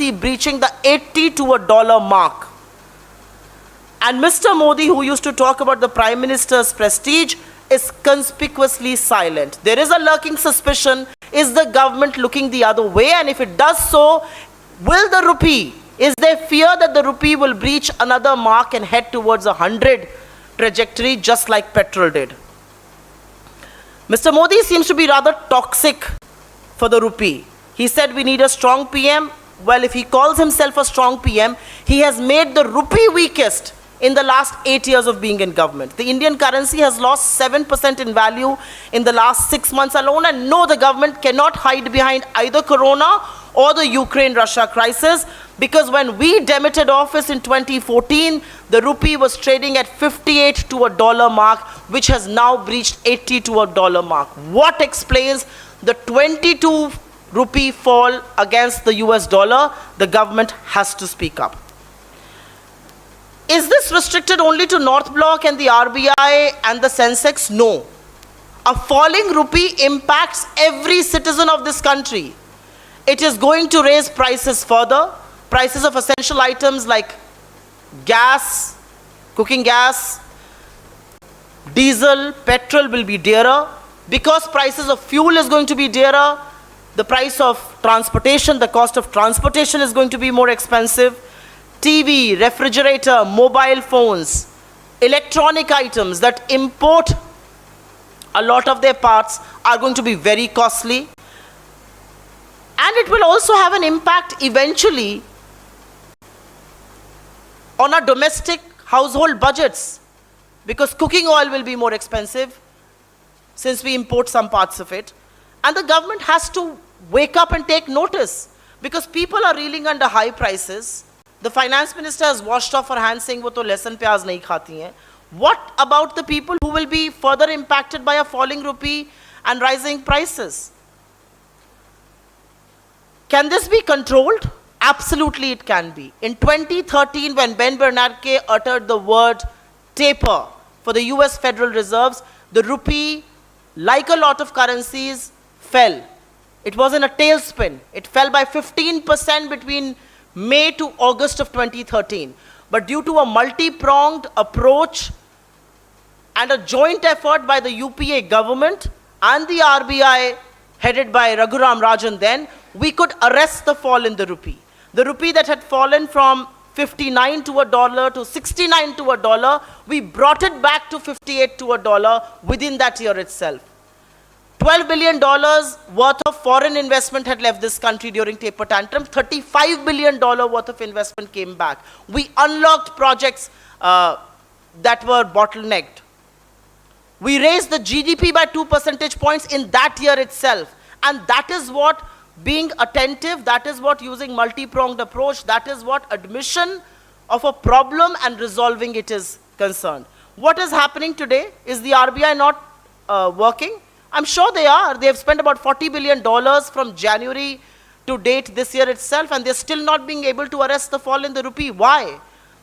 breaching the 80 to a dollar mark. And Mr. Modi, who used to talk about the Prime Minister's prestige, is conspicuously silent. There is a lurking suspicion, is the government looking the other way? And if it does so, will the rupee, is there fear that the rupee will breach another mark and head towards 100 trajectory just like petrol did? Mr. Modi seems to be rather toxic for the rupee. He said we need a strong PM. Well, if he calls himself a strong PM, he has made the rupee weakest in the last 8 years of being in government. The Indian currency has lost 7% in value in the last 6 months alone, and no, the government cannot hide behind either Corona or the Ukraine-Russia crisis, because when we demitted office in 2014, the rupee was trading at 58 to a dollar mark, which has now breached 80 to a dollar mark. What explains the 22 rupee fall against the US dollar? The government has to speak up. Is this restricted only to North Block and the RBI and the Sensex? No. A falling rupee impacts every citizen of this country. It is going to raise prices further. Prices of essential items like gas, cooking gas, diesel, petrol will be dearer. Because prices of fuel is going to be dearer, the price of transportation, the cost of transportation is going to be more expensive. TV, refrigerator, mobile phones, electronic items that import a lot of their parts are going to be very costly. And it will also have an impact eventually on our domestic household budgets, because cooking oil will be more expensive since we import some parts of it. And the government has to wake up and take notice, because people are reeling under high prices. The finance minister has washed off her hands saying, "वो तो लहसुन प्याज नहीं खाती हैं." What about the people who will be further impacted by a falling rupee and rising prices? Can this be controlled? Absolutely it can be. In 2013, when Ben Bernanke uttered the word taper for the US Federal Reserves, the rupee, like a lot of currencies, fell. It was in a tailspin. It fell by 15% between May to August of 2013. But due to a multi-pronged approach and a joint effort by the UPA government and the RBI, headed by Raghuram Rajan then, we could arrest the fall in the rupee. The rupee that had fallen from 59 to a dollar to 69 to a dollar, we brought it back to 58 to a dollar within that year itself. $12 billion worth of foreign investment had left this country during taper tantrum. $35 billion worth of investment came back. We unlocked projects that were bottlenecked. We raised the GDP by 2 percentage points in that year itself. And that is what being attentive, that is what using multi-pronged approach, that is what admission of a problem and resolving it is concerned. What is happening today? Is the RBI not working? I'm sure they are. They have spent about $40 billion from January to date this year itself, and they're still not being able to arrest the fall in the rupee. Why?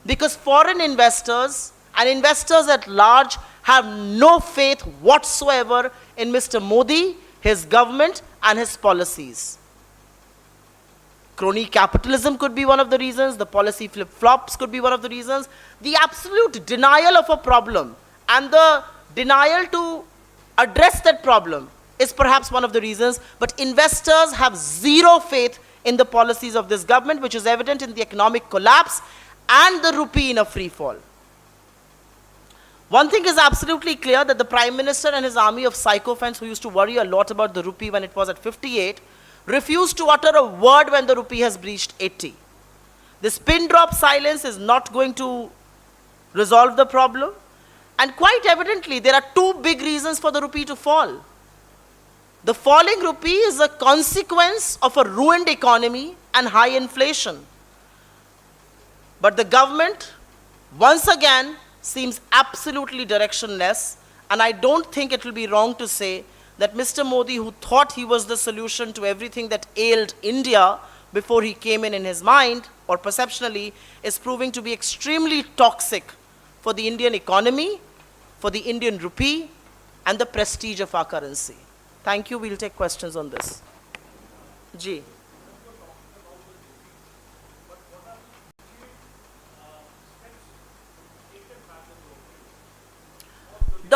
Because foreign investors and investors at large have no faith whatsoever in Mr. Modi, his government, and his policies. Crony capitalism could be one of the reasons. The policy flip-flops could be one of the reasons. The absolute denial of a problem and the denial to address that problem is perhaps one of the reasons, but investors have zero faith in the policies of this government, which is evident in the economic collapse and the rupee in a free fall. One thing is absolutely clear, that the Prime Minister and his army of sycophants who used to worry a lot about the rupee when it was at 58, refused to utter a word when the rupee has breached 80. This pin drop silence is not going to resolve the problem. And quite evidently, there are two big reasons for the rupee to fall. The falling rupee is a consequence of a ruined economy and high inflation. But the government, once again, seems absolutely directionless, and I don't think it will be wrong to say that Mr. Modi, who thought he was the solution to everything that ailed India before he came in his mind, or perceptionally, is proving to be extremely toxic for the Indian economy, for the Indian rupee, and the prestige of our currency. Thank you. We'll take questions on this. Ji.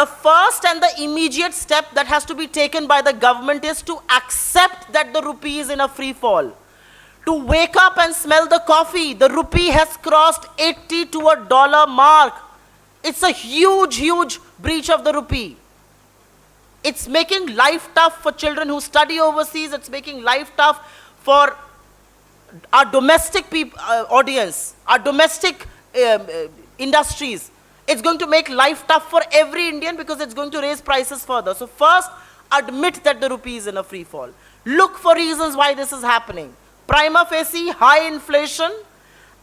The first and the immediate step that has to be taken by the government is to accept that the rupee is in a free fall. To wake up and smell the coffee. The rupee has crossed 80 to a dollar mark. It's a huge, huge breach of the rupee. It's making life tough for children who study overseas. It's making life tough for our domestic audience, our domestic industries. It's going to make life tough for every Indian because it's going to raise prices further. So first, admit that the rupee is in a free fall. Look for reasons why this is happening. Prima facie, high inflation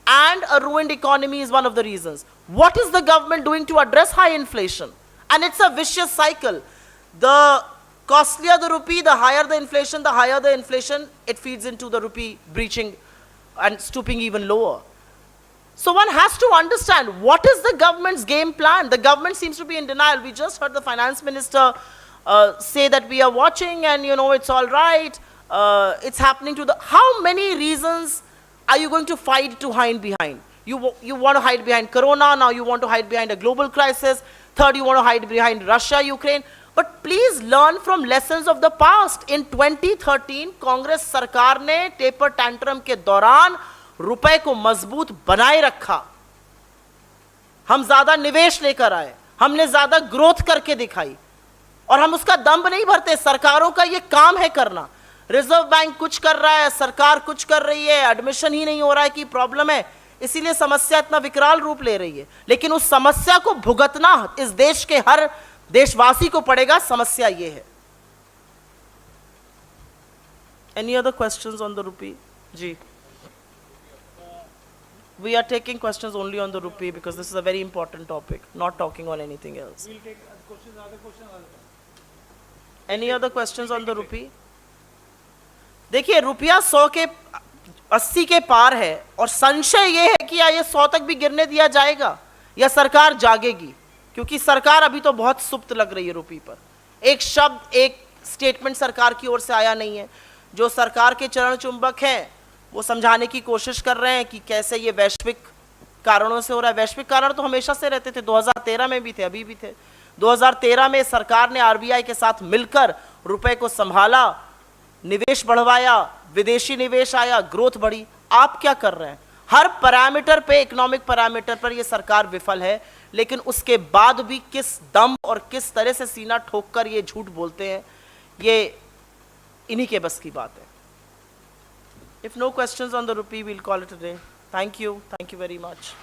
and a ruined economy is one of the reasons. What is the government doing to address high inflation? And it's a vicious cycle. The costlier the rupee, the higher the inflation, it feeds into the rupee breaching and stooping even lower. So one has to understand what is the government's game plan. The government seems to be in denial. We just heard the finance minister say that we are watching and it's all right. It's happening to the... How many reasons are you going to fight to hide behind? You want to hide behind Corona, now you want to hide behind a global crisis. Third, you want to hide behind Russia, Ukraine. But please learn from lessons of the past. In 2013, Congress सरकार ने taper tantrum के दौरान रुपए को मजबूत बनाए रखा. हम ज्यादा निवेश लेकर आए, हमने ज्यादा ग्रोथ करके दिखाई और हम उसका दम नहीं भरते. सरकारों का ये काम है करना. रिजर्व बैंक कुछ कर रहा है, सरकार कुछ कर रही है, एडमिशन ही नहीं हो रहा है कि प्रॉब्लम है, इसीलिए समस्या इतना विकराल रूप ले रही है. लेकिन उस समस्या को भुगतना इस देश के हर देशवासी को पड़ेगा. समस्या ये है. Any other questions on the rupee? Ji. We are taking questions only on the rupee because this is a very important topic, not talking on anything else. We'll take questions, other questions. Any other questions on the rupee? देखिए रुपया 100 के 80 के पार है और संशय ये है कि ये 100 तक भी गिरने दिया जाएगा या सरकार जागेगी, क्योंकि सरकार अभी तो बहुत सुप्त लग रही है रुपये पर. एक शब्द, एक स्टेटमेंट सरकार की ओर से आया नहीं है. जो सरकार के चरण चुंबक हैं वो समझाने की कोशिश कर रहे हैं कि कैसे ये वैश्विक कारणों से हो रहा है. वैश्विक कारण तो हमेशा से रहते थे, 2013 में भी थे, अभी भी थे. 2013 में सरकार ने आरबीआई के साथ मिलकर रुपए को संभाला, निवेश बढ़वाया, विदेशी निवेश आया, ग्रोथ बढ़ी. आप क्या कर रहे हैं? हर पैरामीटर पे, इकोनॉमिक पैरामीटर पर ये सरकार विफल है. लेकिन उसके बाद भी किस दम और किस तरह से सीना ठोककर ये झूठ बोलते हैं, ये इन्हीं के बस की बात है. If no questions on the rupee, we'll call it a day. Thank you very much.